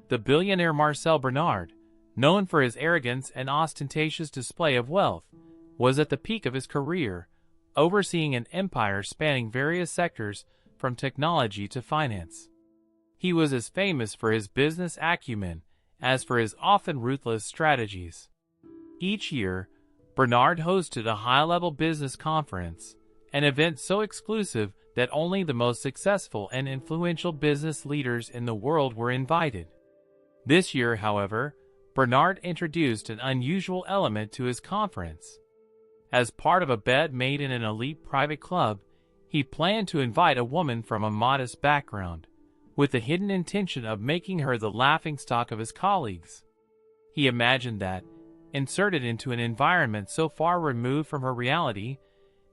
The billionaire Marcel Bernard, known for his arrogance and ostentatious display of wealth, was at the peak of his career, overseeing an empire spanning various sectors from technology to finance. He was as famous for his business acumen as for his often ruthless strategies. Each year, Bernard hosted a high-level business conference, an event so exclusive that only the most successful and influential business leaders in the world were invited. This year, however, Bernard introduced an unusual element to his conference. As part of a bet made in an elite private club, he planned to invite a woman from a modest background, with the hidden intention of making her the laughingstock of his colleagues. He imagined that, inserted into an environment so far removed from her reality,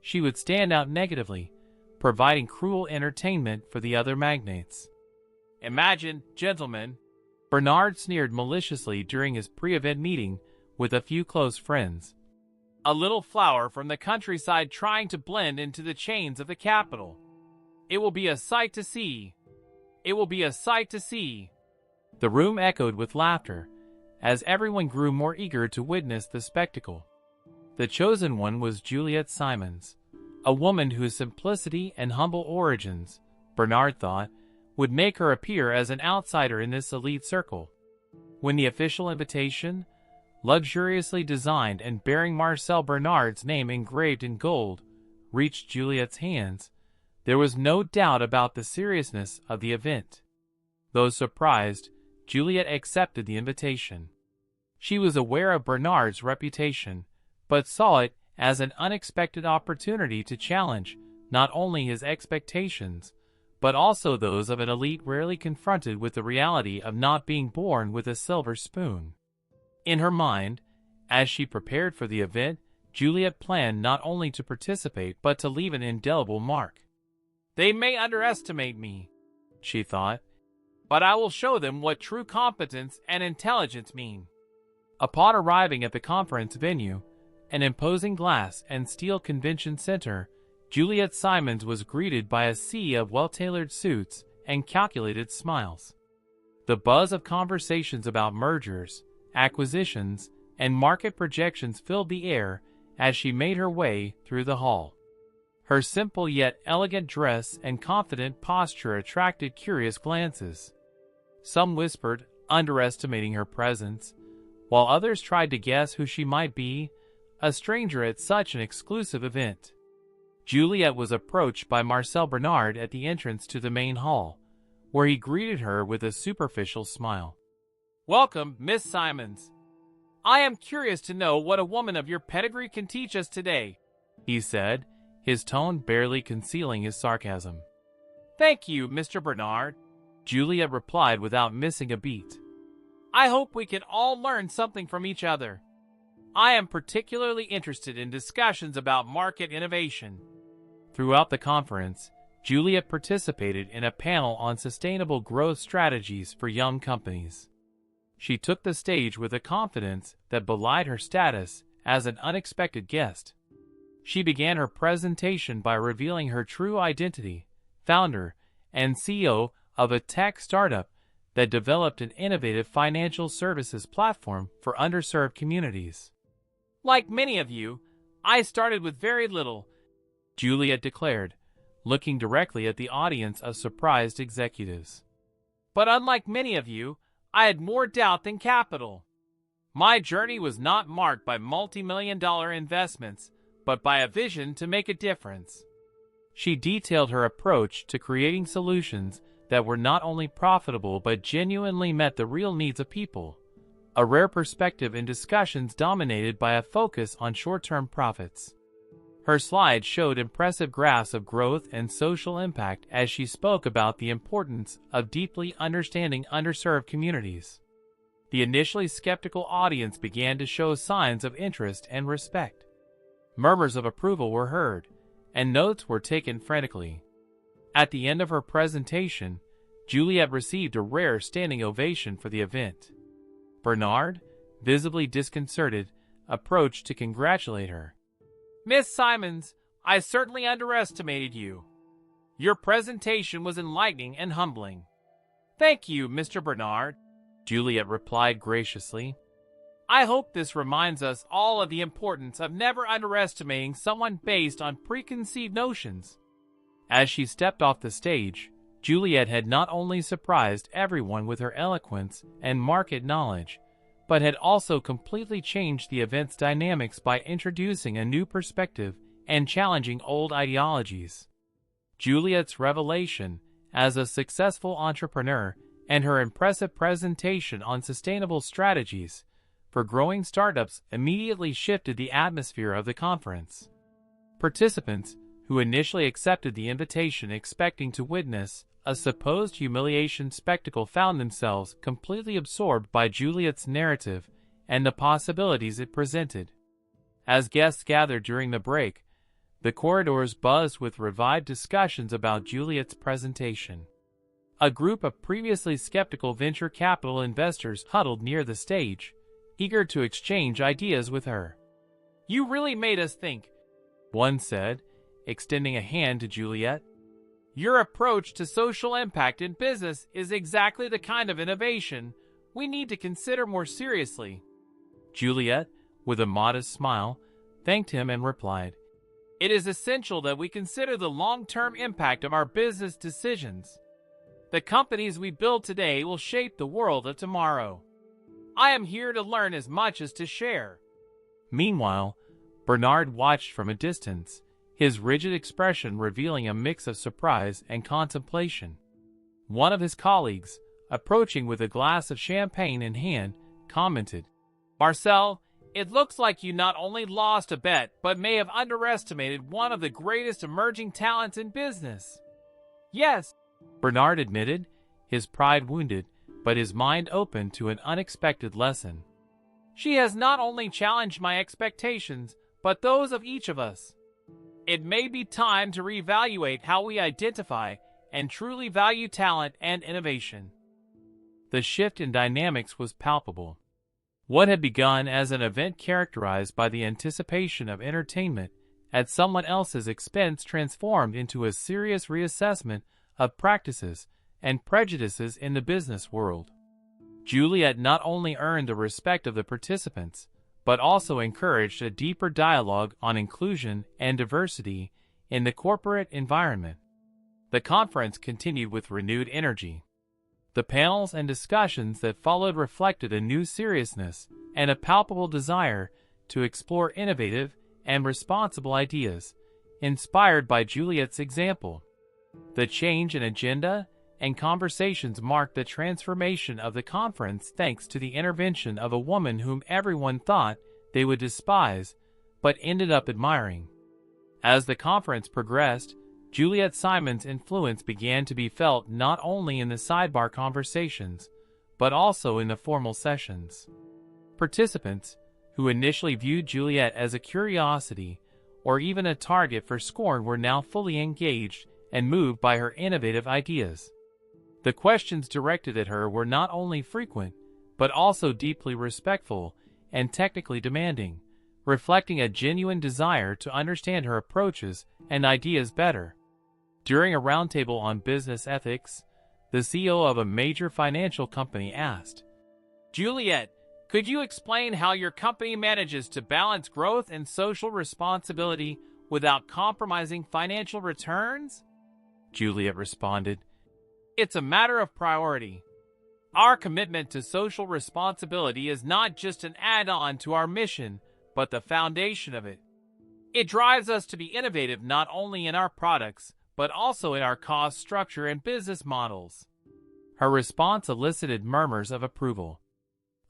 she would stand out negatively, providing cruel entertainment for the other magnates. "Imagine, gentlemen," Bernard sneered maliciously during his pre-event meeting with a few close friends, "a little flower from the countryside trying to blend into the chains of the capital. It will be a sight to see. It will be a sight to see." The room echoed with laughter, as everyone grew more eager to witness the spectacle. The chosen one was Juliet Simons, a woman whose simplicity and humble origins, Bernard thought, would make her appear as an outsider in this elite circle. When the official invitation, luxuriously designed and bearing Marcel Bernard's name engraved in gold, reached Juliet's hands, there was no doubt about the seriousness of the event. Though surprised, Juliet accepted the invitation. She was aware of Bernard's reputation, but saw it as an unexpected opportunity to challenge not only his expectations, but also those of an elite rarely confronted with the reality of not being born with a silver spoon. In her mind, as she prepared for the event, Juliet planned not only to participate but to leave an indelible mark. "They may underestimate me," she thought, "but I will show them what true competence and intelligence mean." Upon arriving at the conference venue, an imposing glass and steel convention center, Juliet Simons was greeted by a sea of well-tailored suits and calculated smiles. The buzz of conversations about mergers, acquisitions, and market projections filled the air as she made her way through the hall. Her simple yet elegant dress and confident posture attracted curious glances. Some whispered, underestimating her presence, while others tried to guess who she might be, a stranger at such an exclusive event. Juliet was approached by Marcel Bernard at the entrance to the main hall, where he greeted her with a superficial smile. "Welcome, Miss Simons. I am curious to know what a woman of your pedigree can teach us today," he said, his tone barely concealing his sarcasm. "Thank you, Mr. Bernard," Juliet replied without missing a beat. "I hope we can all learn something from each other. I am particularly interested in discussions about market innovation." Throughout the conference, Juliet participated in a panel on sustainable growth strategies for young companies. She took the stage with a confidence that belied her status as an unexpected guest. She began her presentation by revealing her true identity, founder and CEO of a tech startup that developed an innovative financial services platform for underserved communities. "Like many of you, I started with very little," Juliet declared, looking directly at the audience of surprised executives. "But unlike many of you, I had more doubt than capital. My journey was not marked by multi-million-dollar investments, but by a vision to make a difference." She detailed her approach to creating solutions that were not only profitable but genuinely met the real needs of people, a rare perspective in discussions dominated by a focus on short-term profits. Her slides showed impressive graphs of growth and social impact as she spoke about the importance of deeply understanding underserved communities. The initially skeptical audience began to show signs of interest and respect. Murmurs of approval were heard, and notes were taken frantically. At the end of her presentation, Juliet received a rare standing ovation for the event. Bernard, visibly disconcerted, approached to congratulate her. "Miss Simons, I certainly underestimated you. Your presentation was enlightening and humbling." "Thank you, Mr. Bernard." Juliet replied graciously. I hope this reminds us all of the importance of never underestimating someone based on preconceived notions. As she stepped off the stage, Juliet had not only surprised everyone with her eloquence and market knowledge, but had also completely changed the event's dynamics by introducing a new perspective and challenging old ideologies. Juliet's revelation as a successful entrepreneur and her impressive presentation on sustainable strategies for growing startups immediately shifted the atmosphere of the conference. Participants, who initially accepted the invitation expecting to witness a supposed humiliation spectacle, found themselves completely absorbed by Juliet's narrative and the possibilities it presented. As guests gathered during the break, the corridors buzzed with revived discussions about Juliet's presentation. A group of previously skeptical venture capital investors huddled near the stage, eager to exchange ideas with her. You really made us think, one said, extending a hand to Juliet. Your approach to social impact in business is exactly the kind of innovation we need to consider more seriously. Juliet, with a modest smile, thanked him and replied, It is essential that we consider the long-term impact of our business decisions. The companies we build today will shape the world of tomorrow. I am here to learn as much as to share. Meanwhile, Bernard watched from a distance, his rigid expression revealing a mix of surprise and contemplation. One of his colleagues, approaching with a glass of champagne in hand, commented, Marcel, it looks like you not only lost a bet, but may have underestimated one of the greatest emerging talents in business. Yes, Bernard admitted, his pride wounded, but his mind open to an unexpected lesson. She has not only challenged my expectations, but those of each of us. It may be time to reevaluate how we identify and truly value talent and innovation. The shift in dynamics was palpable. What had begun as an event characterized by the anticipation of entertainment at someone else's expense transformed into a serious reassessment of practices and prejudices in the business world. Juliet not only earned the respect of the participants, but also encouraged a deeper dialogue on inclusion and diversity in the corporate environment. The conference continued with renewed energy. The panels and discussions that followed reflected a new seriousness and a palpable desire to explore innovative and responsible ideas, inspired by Juliet's example. The change in agenda and conversations marked the transformation of the conference thanks to the intervention of a woman whom everyone thought they would despise, but ended up admiring. As the conference progressed, Juliet Simon's influence began to be felt not only in the sidebar conversations, but also in the formal sessions. Participants, who initially viewed Juliet as a curiosity or even a target for scorn, were now fully engaged and moved by her innovative ideas. The questions directed at her were not only frequent, but also deeply respectful and technically demanding, reflecting a genuine desire to understand her approaches and ideas better. During a roundtable on business ethics, the CEO of a major financial company asked, Juliet, could you explain how your company manages to balance growth and social responsibility without compromising financial returns? Juliet responded, It's a matter of priority. Our commitment to social responsibility is not just an add-on to our mission, but the foundation of it. It drives us to be innovative not only in our products, but also in our cost structure and business models. Her response elicited murmurs of approval.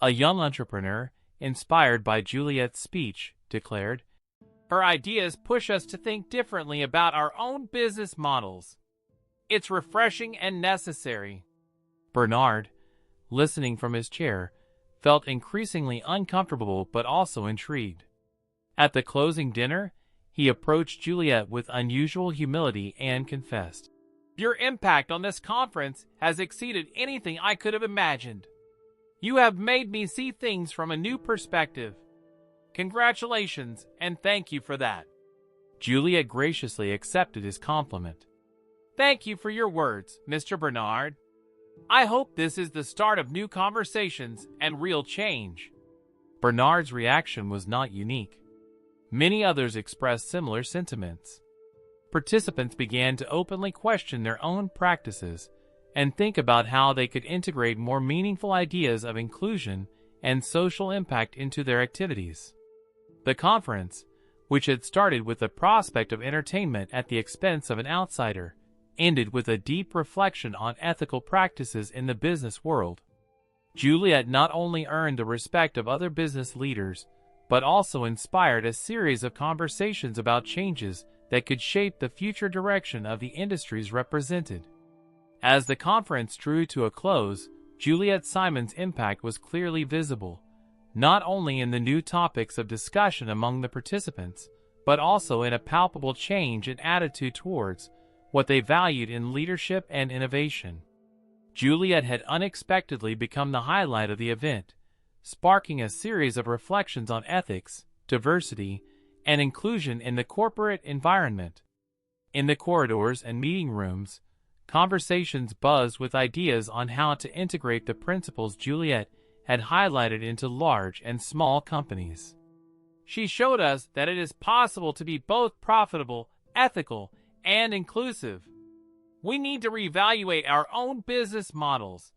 A young entrepreneur, inspired by Juliet's speech, declared, Her ideas push us to think differently about our own business models. It's refreshing and necessary. Bernard, listening from his chair, felt increasingly uncomfortable but also intrigued. At the closing dinner, he approached Juliet with unusual humility and confessed, Your impact on this conference has exceeded anything I could have imagined. You have made me see things from a new perspective. Congratulations, and thank you for that. Juliet graciously accepted his compliment. Thank you for your words, Mr. Bernard. I hope this is the start of new conversations and real change." Bernard's reaction was not unique. Many others expressed similar sentiments. Participants began to openly question their own practices and think about how they could integrate more meaningful ideas of inclusion and social impact into their activities. The conference, which had started with the prospect of entertainment at the expense of an outsider, ended with a deep reflection on ethical practices in the business world. Juliet not only earned the respect of other business leaders, but also inspired a series of conversations about changes that could shape the future direction of the industries represented. As the conference drew to a close, Juliet Simon's impact was clearly visible, not only in the new topics of discussion among the participants, but also in a palpable change in attitude towards what they valued in leadership and innovation. Juliet had unexpectedly become the highlight of the event, sparking a series of reflections on ethics, diversity, and inclusion in the corporate environment. In the corridors and meeting rooms, conversations buzzed with ideas on how to integrate the principles Juliet had highlighted into large and small companies. She showed us that it is possible to be both profitable, ethical, and inclusive. We need to reevaluate our own business models,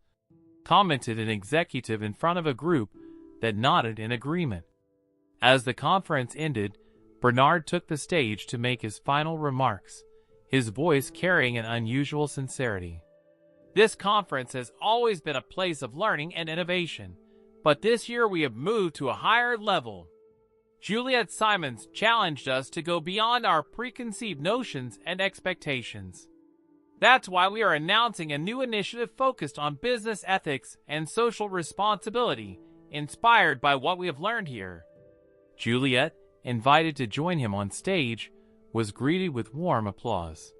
commented an executive in front of a group that nodded in agreement. As the conference ended, Bernard took the stage to make his final remarks, his voice carrying an unusual sincerity. "This conference has always been a place of learning and innovation, but this year we have moved to a higher level. Juliet Simons challenged us to go beyond our preconceived notions and expectations. That's why we are announcing a new initiative focused on business ethics and social responsibility, inspired by what we have learned here." Juliet, invited to join him on stage, was greeted with warm applause.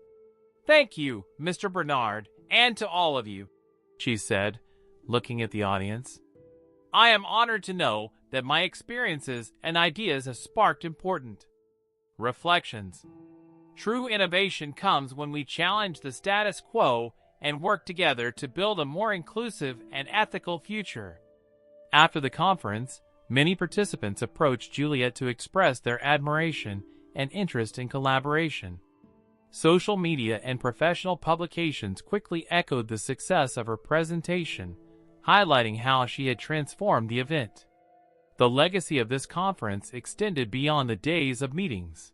"Thank you, Mr. Bernard, and to all of you," she said, looking at the audience. "I am honored to know that my experiences and ideas have sparked important reflections. True innovation comes when we challenge the status quo and work together to build a more inclusive and ethical future." After the conference, many participants approached Juliet to express their admiration and interest in collaboration. Social media and professional publications quickly echoed the success of her presentation, highlighting how she had transformed the event. The legacy of this conference extended beyond the days of meetings.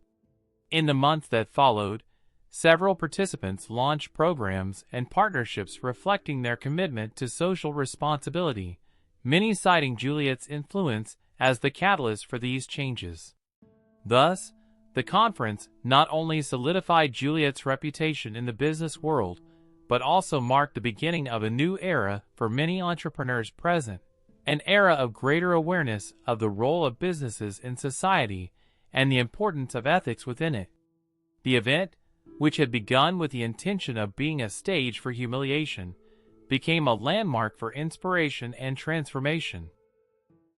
In the months that followed, several participants launched programs and partnerships reflecting their commitment to social responsibility, many citing Juliet's influence as the catalyst for these changes. Thus, the conference not only solidified Juliet's reputation in the business world, but also marked the beginning of a new era for many entrepreneurs present, an era of greater awareness of the role of businesses in society and the importance of ethics within it. The event, which had begun with the intention of being a stage for humiliation, became a landmark for inspiration and transformation.